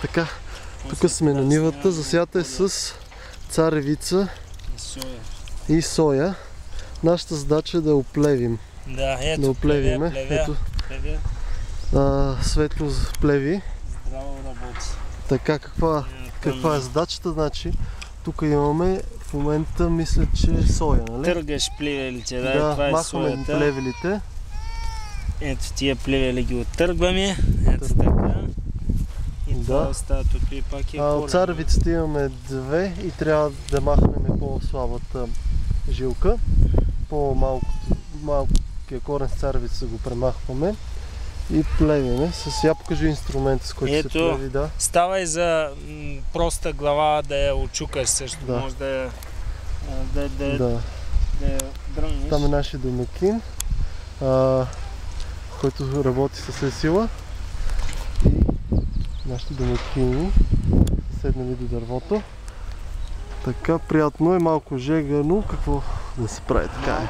Така, тук сме на нивата, засята е с царевица и соя. Нашата задача е да оплевим. Да, ето, да оплевиме. Ето, светло плеви. Здраво работи. Така, каква е задачата? Значи, тук имаме в момента, мисля, че соя, нали? Търгаш плевелите, да, това е махаме соята. плевелите. Ето тия плевели ги оттъргваме. Ето така. И това остава тук и пак е корен. От царевицата имаме две и трябва да махнем по-слабата жилка. По-малкия корен с царевица го премахваме и плевиме. Сега покажи инструмента, с който се плеви. Да. Става и за проста глава да я очукаш също. Да. Може да я дрънеш. Там е нашия домакин, който работи със сила. И нашите домакини седнали до дървото. Така, приятно е, малко жегано, какво да се прави, така е.